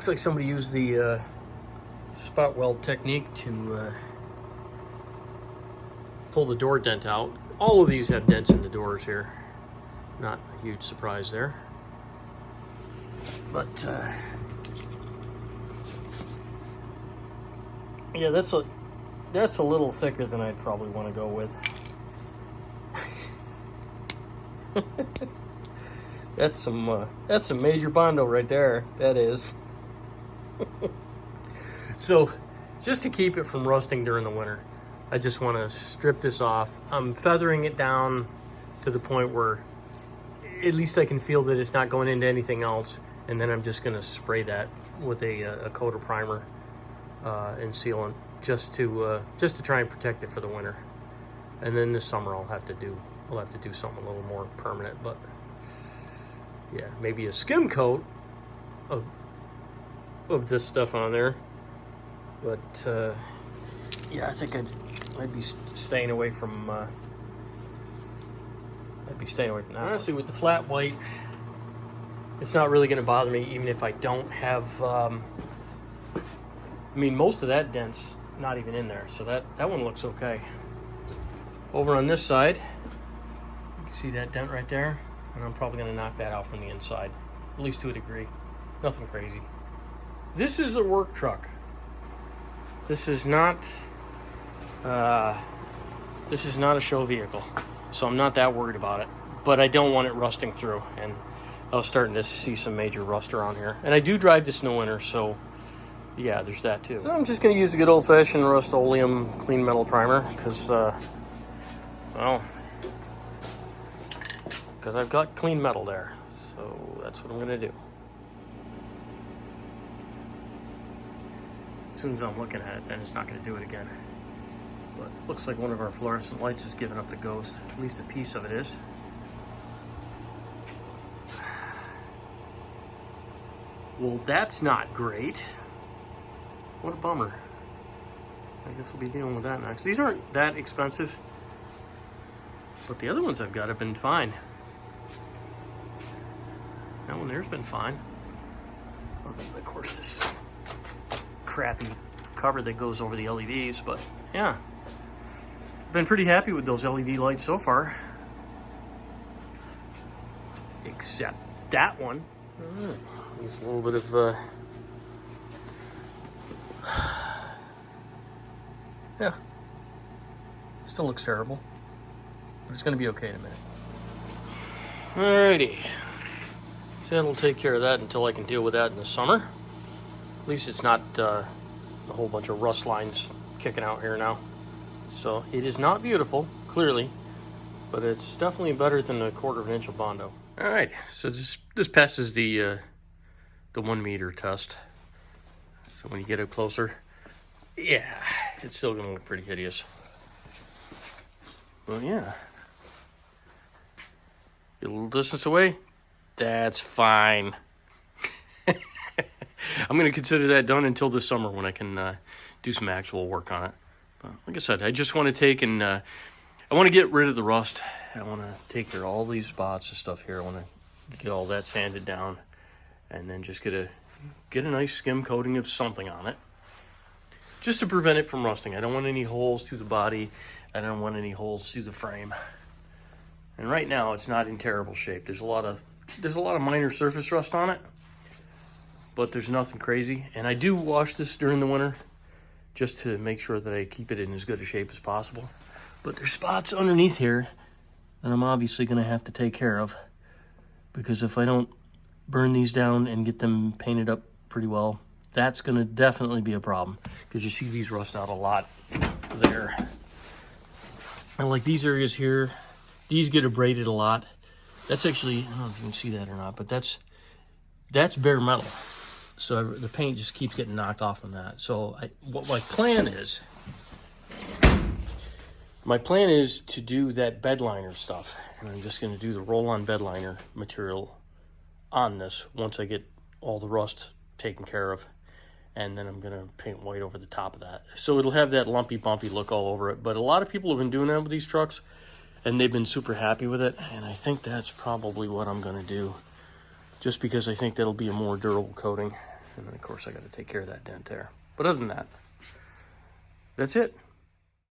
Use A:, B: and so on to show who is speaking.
A: Looks like somebody used the spot weld technique to pull the door dent out. All of these have dents in the doors here. Not a huge surprise there. But yeah, that's a little thicker than I'd probably want to go with. That's some major bondo right there. That is. So, just to keep it from rusting during the winter, I just want to strip this off. I'm feathering it down to the point where at least I can feel that it's not going into anything else, and then I'm just going to spray that with a coat of primer and sealant just to try and protect it for the winter. And then this summer I'll have to do something a little more permanent. But yeah, maybe a skim coat of this stuff on there. But yeah, I think I'd be staying away from that. Honestly, with the flat white, it's not really going to bother me, even if I don't have. I mean, most of that dent's not even in there, so that one looks okay. Over on this side, you can see that dent right there, and I'm probably going to knock that out from the inside, at least to a degree. Nothing crazy. This is a work truck. This is not a show vehicle, so I'm not that worried about it. But I don't want it rusting through, and I was starting to see some major rust around here. And I do drive this in the winter, so yeah, there's that too. So I'm just going to use the good old-fashioned Rust-Oleum clean metal primer, because I've got clean metal there. So that's what I'm going to do. As soon as I'm looking at it, then it's not going to do it again. But it looks like one of our fluorescent lights is giving up the ghost. At least a piece of it is. Well, that's not great. What a bummer. I guess we'll be dealing with that next. These aren't that expensive, but the other ones I've got have been fine. That one there's been fine. Other than, of course, this crappy cover that goes over the LEDs, but yeah. Been pretty happy with those LED lights so far. Except that one. Needs a little bit of yeah. Still looks terrible, but it's going to be okay in a minute. Alrighty. So that'll take care of that until I can deal with that in the summer. At least it's not a whole bunch of rust lines kicking out here now. So it is not beautiful, clearly, but it's definitely better than a 1/4 inch of bondo. All right, so this passes the 1 meter test. So when you get up closer, yeah, it's still gonna look pretty hideous. But yeah, get a little distance away, that's fine. I'm gonna consider that done until this summer when I can do some actual work on it. But like I said, I just want to take and I want to get rid of the rust. I want to take care of all these spots and stuff here. I want to get all that sanded down, and then just get a nice skim coating of something on it, just to prevent it from rusting. I don't want any holes through the body. I don't want any holes through the frame. And right now, it's not in terrible shape. There's a lot of minor surface rust on it, but there's nothing crazy. And I do wash this during the winter, just to make sure that I keep it in as good a shape as possible. But there's spots underneath here that I'm obviously going to have to take care of, because if I don't burn these down and get them painted up pretty well, that's going to definitely be a problem, because you see these rust out a lot there. And like these areas here, these get abraded a lot. That's actually, I don't know if you can see that or not, but that's bare metal. So the paint just keeps getting knocked off on that. So what my plan is to do that bed liner stuff. And I'm just going to do the roll-on bed liner material on this once I get all the rust taken care of. And then I'm going to paint white over the top of that. So it'll have that lumpy, bumpy look all over it. But a lot of people have been doing that with these trucks, and they've been super happy with it. And I think that's probably what I'm going to do, just because I think that'll be a more durable coating. And then, of course, I got to take care of that dent there. But other than that, that's it.